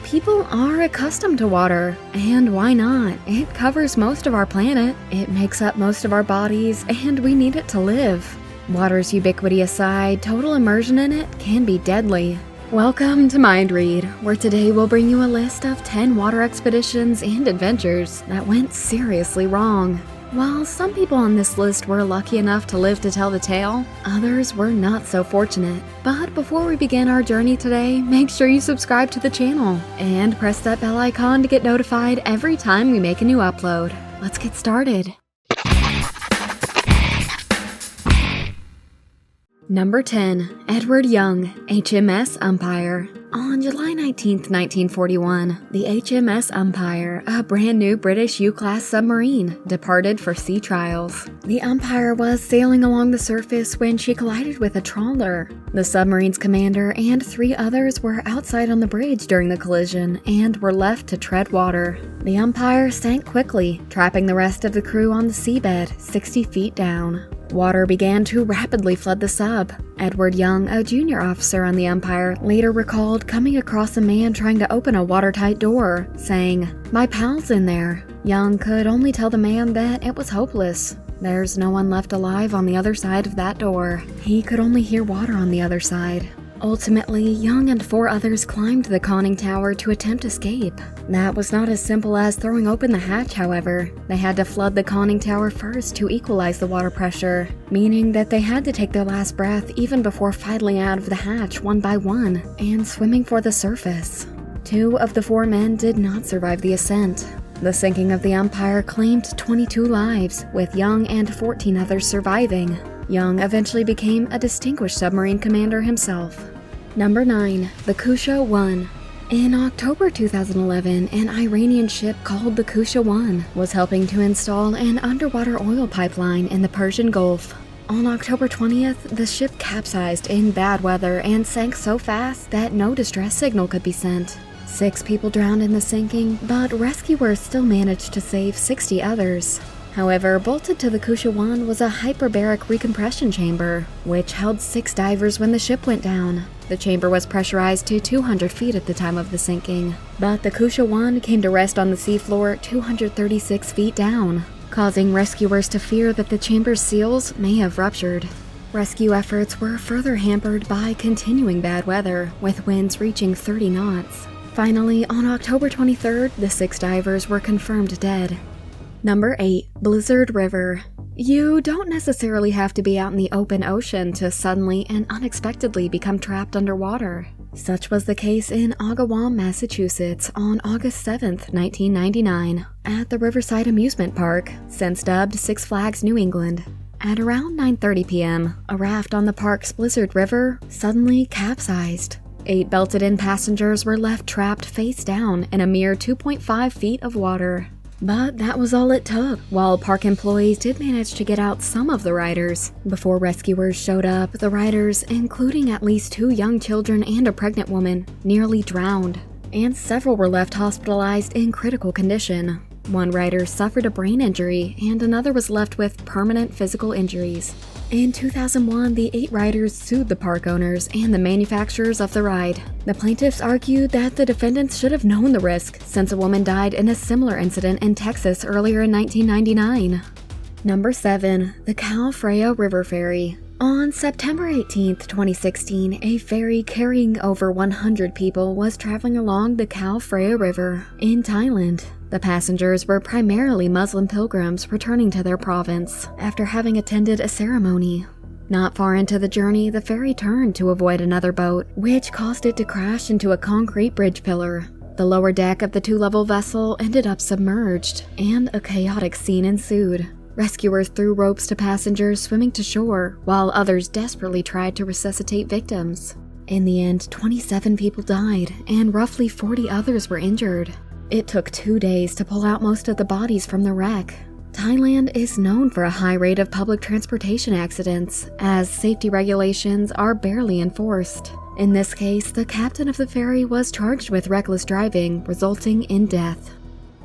People are accustomed to water, and why not? It covers most of our planet, it makes up most of our bodies, and we need it to live. Water's ubiquity aside, total immersion in it can be deadly. Welcome to Mind Read, where today we'll bring you a list of 10 water expeditions and adventures that went seriously wrong. While some people on this list were lucky enough to live to tell the tale, others were not so fortunate. But before we begin our journey today, make sure you subscribe to the channel and press that bell icon to get notified every time we make a new upload. Let's get started. Number 10. Edward Young, HMS Umpire. On July 19, 1941, the HMS Umpire, a brand new British U-class submarine, departed for sea trials. The Umpire was sailing along the surface when she collided with a trawler. The submarine's commander and 3 others were outside on the bridge during the collision and were left to tread water. The Umpire sank quickly, trapping the rest of the crew on the seabed 60 feet down. Water began to rapidly flood the sub. Edward Young, a junior officer on the Umpire, later recalled coming across a man trying to open a watertight door, saying, "My pal's in there." Young could only tell the man that it was hopeless. There's no one left alive on the other side of that door. He could only hear water on the other side. Ultimately, Young and 4 others climbed the conning tower to attempt escape. That was not as simple as throwing open the hatch, however. They had to flood the conning tower first to equalize the water pressure, meaning that they had to take their last breath even before filing out of the hatch one by one and swimming for the surface. 2 of the 4 men did not survive the ascent. The sinking of the Umpire claimed 22 lives, with Young and 14 others surviving. Young eventually became a distinguished submarine commander himself. Number 9. The Cuccia One. In October 2011, an Iranian ship called the Cuccia One was helping to install an underwater oil pipeline in the Persian Gulf. On October 20th, the ship capsized in bad weather and sank so fast that no distress signal could be sent. 6 people drowned in the sinking, but rescuers still managed to save 60 others. However, bolted to the Cuccia One was a hyperbaric recompression chamber, which held 6 divers when the ship went down. The chamber was pressurized to 200 feet at the time of the sinking, but the Cuccia One came to rest on the seafloor 236 feet down, causing rescuers to fear that the chamber's seals may have ruptured. Rescue efforts were further hampered by continuing bad weather, with winds reaching 30 knots. Finally, on October 23rd, the 6 divers were confirmed dead. Number 8. Blizzard River. You don't necessarily have to be out in the open ocean to suddenly and unexpectedly become trapped underwater. Such was the case in Agawam, Massachusetts on August 7th, 1999, at the Riverside Amusement Park, since dubbed Six Flags New England. At around 9:30 p.m., a raft on the park's Blizzard River suddenly capsized. 8 belted-in passengers were left trapped face down in a mere 2.5 feet of water. But that was all it took. While park employees did manage to get out some of the riders, before rescuers showed up, the riders, including at least 2 young children and a pregnant woman, nearly drowned, and several were left hospitalized in critical condition. 1 rider suffered a brain injury, and another was left with permanent physical injuries. In 2001, the 8 riders sued the park owners and the manufacturers of the ride. The plaintiffs argued that the defendants should have known the risk, since a woman died in a similar incident in Texas earlier in 1999. Number 7. The Phraya River Ferry. On September 18, 2016, a ferry carrying over 100 people was traveling along the Phraya River in Thailand. The passengers were primarily Muslim pilgrims returning to their province after having attended a ceremony. Not far into the journey, the ferry turned to avoid another boat, which caused it to crash into a concrete bridge pillar. The lower deck of the 2-level vessel ended up submerged, and a chaotic scene ensued. Rescuers threw ropes to passengers swimming to shore, while others desperately tried to resuscitate victims. In the end, 27 people died, and roughly 40 others were injured. It took 2 days to pull out most of the bodies from the wreck. Thailand is known for a high rate of public transportation accidents, as safety regulations are barely enforced. In this case, the captain of the ferry was charged with reckless driving, resulting in death.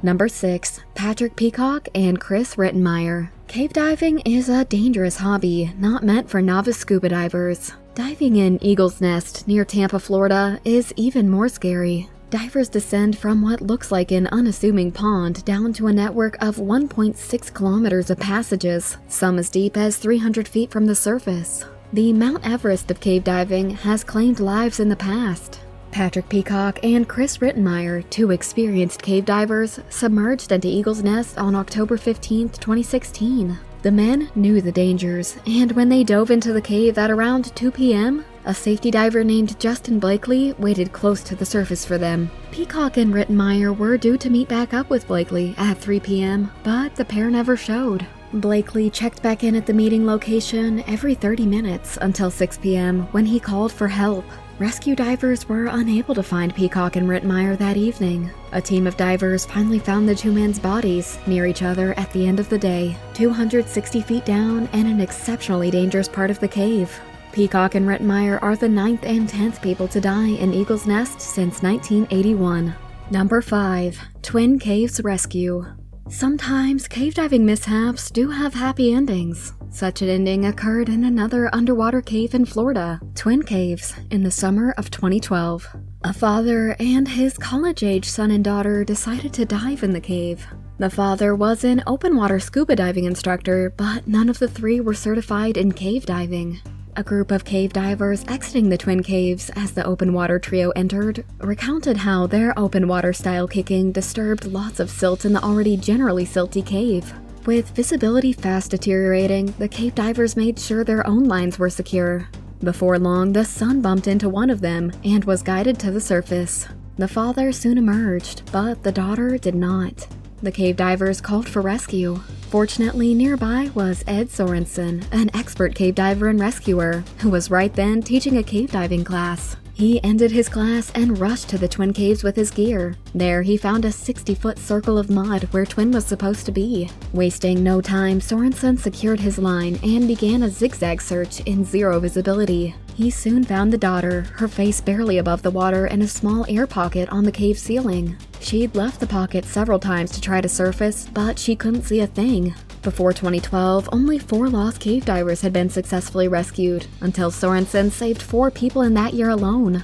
Number 6. Patrick Peacock and Chris Rettenmaier. Cave diving is a dangerous hobby, not meant for novice scuba divers. Diving in Eagle's Nest near Tampa, Florida is even more scary. Divers descend from what looks like an unassuming pond down to a network of 1.6 kilometers of passages, some as deep as 300 feet from the surface. The Mount Everest of cave diving has claimed lives in the past. Patrick Peacock and Chris Rettenmaier, two experienced cave divers, submerged into Eagle's Nest on October 15, 2016. The men knew the dangers, and when they dove into the cave at around 2 p.m., a safety diver named Justin Blakely waited close to the surface for them. Peacock and Rettenmaier were due to meet back up with Blakely at 3 p.m., but the pair never showed. Blakely checked back in at the meeting location every 30 minutes until 6 p.m. when he called for help. Rescue divers were unable to find Peacock and Rettenmaier that evening. A team of divers finally found the two men's bodies near each other at the end of the day, 260 feet down and an exceptionally dangerous part of the cave. Peacock and Rettenmaier are the 9th and 10th people to die in Eagle's Nest since 1981. Number 5. Twin Caves Rescue. Sometimes cave diving mishaps do have happy endings. Such an ending occurred in another underwater cave in Florida, Twin Caves, in the summer of 2012. A father and his college-age son and daughter decided to dive in the cave. The father was an open water scuba diving instructor, but none of the three were certified in cave diving. A group of cave divers exiting the Twin Caves as the open water trio entered recounted how their open water style kicking disturbed lots of silt in the already generally silty cave. With visibility fast deteriorating, the cave divers made sure their own lines were secure. Before long, the son bumped into one of them and was guided to the surface. The father soon emerged, but the daughter did not. The cave divers called for rescue. Fortunately, nearby was Ed Sorensen, an expert cave diver and rescuer, who was right then teaching a cave diving class. He ended his class and rushed to the Twin Caves with his gear. There, he found a 60-foot circle of mud where Twin was supposed to be. Wasting no time, Sorensen secured his line and began a zigzag search in zero visibility. He soon found the daughter, her face barely above the water in a small air pocket on the cave ceiling. She'd left the pocket several times to try to surface, but she couldn't see a thing. Before 2012, only 4 lost cave divers had been successfully rescued, until Sorensen saved 4 people in that year alone.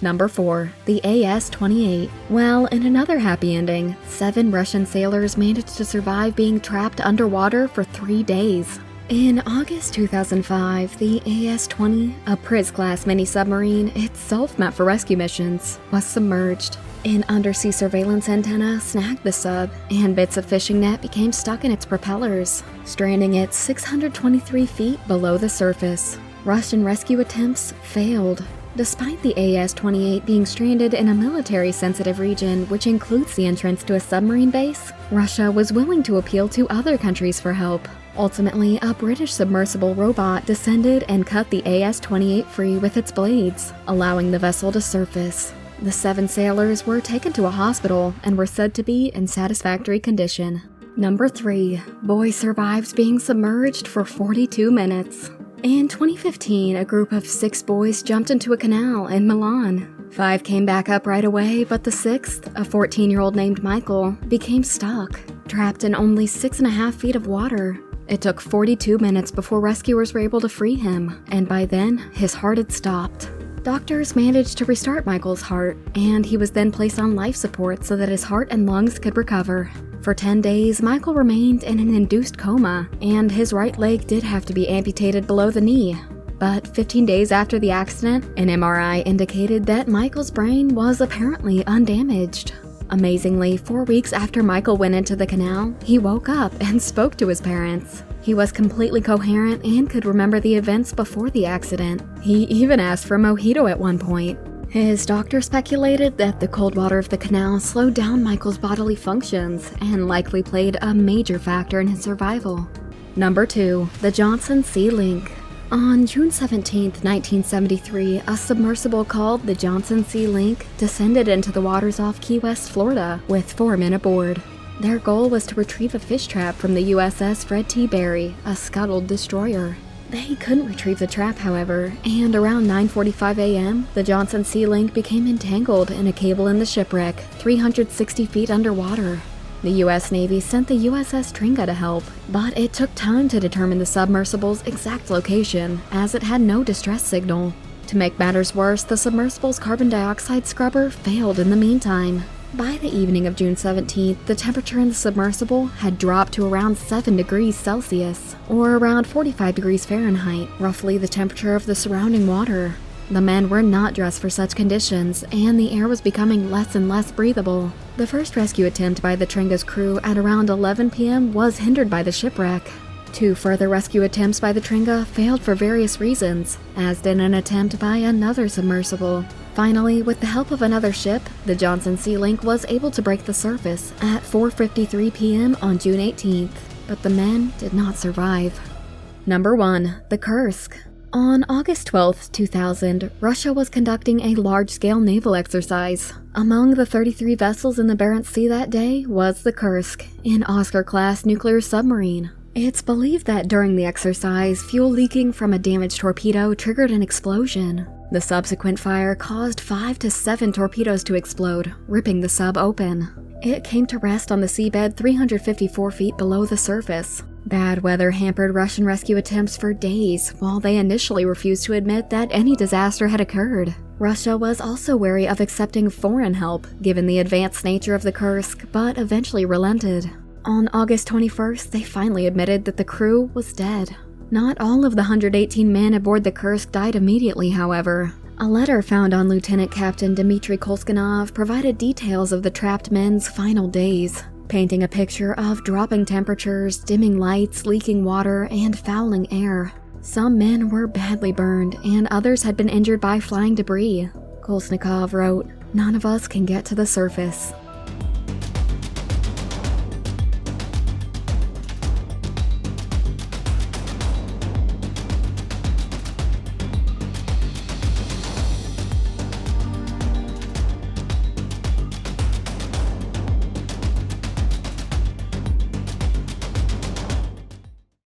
Number 4. The S28 Well, in another happy ending, 7 Russian sailors managed to survive being trapped underwater for 3 days. In August 2005, the AS-20, a Priz-class mini-submarine itself meant for rescue missions, was submerged. An undersea surveillance antenna snagged the sub, and bits of fishing net became stuck in its propellers, stranding it 623 feet below the surface. Russian rescue attempts failed. Despite the AS-28 being stranded in a military-sensitive region which includes the entrance to a submarine base, Russia was willing to appeal to other countries for help. Ultimately, a British submersible robot descended and cut the AS-28 free with its blades, allowing the vessel to surface. The 7 sailors were taken to a hospital and were said to be in satisfactory condition. Number 3. Boy survives being submerged for 42 minutes. In 2015, a group of 6 boys jumped into a canal in Milan. 5 came back up right away, but the 6th, a 14-year-old named Michael, became stuck, trapped in only 6.5 feet of water. It took 42 minutes before rescuers were able to free him, and by then, his heart had stopped. Doctors managed to restart Michael's heart, and he was then placed on life support so that his heart and lungs could recover. For 10 days, Michael remained in an induced coma, and his right leg did have to be amputated below the knee. But 15 days after the accident, an MRI indicated that Michael's brain was apparently undamaged. Amazingly, 4 weeks after Michael went into the canal, he woke up and spoke to his parents. He was completely coherent and could remember the events before the accident. He even asked for a mojito at one point. His doctor speculated that the cold water of the canal slowed down Michael's bodily functions and likely played a major factor in his survival. Number 2. The Johnson Sea Link. On June 17, 1973, a submersible called the Johnson Sea Link descended into the waters off Key West, Florida, with 4 men aboard. Their goal was to retrieve a fish trap from the USS Fred T. Barry, a scuttled destroyer. They couldn't retrieve the trap, however, and around 9:45 a.m., the Johnson Sea Link became entangled in a cable in the shipwreck, 360 feet underwater. The U.S. Navy sent the USS Tringa to help, but it took time to determine the submersible's exact location, as it had no distress signal. To make matters worse, the submersible's carbon dioxide scrubber failed in the meantime. By the evening of June 17th, the temperature in the submersible had dropped to around 7 degrees Celsius, or around 45 degrees Fahrenheit, roughly the temperature of the surrounding water. The men were not dressed for such conditions, and the air was becoming less and less breathable. The first rescue attempt by the Tringa's crew at around 11 p.m. was hindered by the shipwreck. 2 further rescue attempts by the Tringa failed for various reasons, as did an attempt by another submersible. Finally, with the help of another ship, the Johnson Sea Link was able to break the surface at 4:53 p.m. on June 18th, but the men did not survive. Number 1. The Kursk. On August 12, 2000, Russia was conducting a large-scale naval exercise. Among the 33 vessels in the Barents Sea that day was the Kursk, an Oscar-class nuclear submarine. It's believed that during the exercise, fuel leaking from a damaged torpedo triggered an explosion. The subsequent fire caused 5 to 7 torpedoes to explode, ripping the sub open. It came to rest on the seabed 354 feet below the surface. Bad weather hampered Russian rescue attempts for days, while they initially refused to admit that any disaster had occurred. Russia was also wary of accepting foreign help, given the advanced nature of the Kursk, but eventually relented. On August 21st, they finally admitted that the crew was dead. Not all of the 118 men aboard the Kursk died immediately, however. A letter found on Lieutenant Captain Dmitry Kolskanov provided details of the trapped men's final days, painting a picture of dropping temperatures, dimming lights, leaking water, and fouling air. Some men were badly burned, and others had been injured by flying debris. Kolsnikov wrote, "None of us can get to the surface.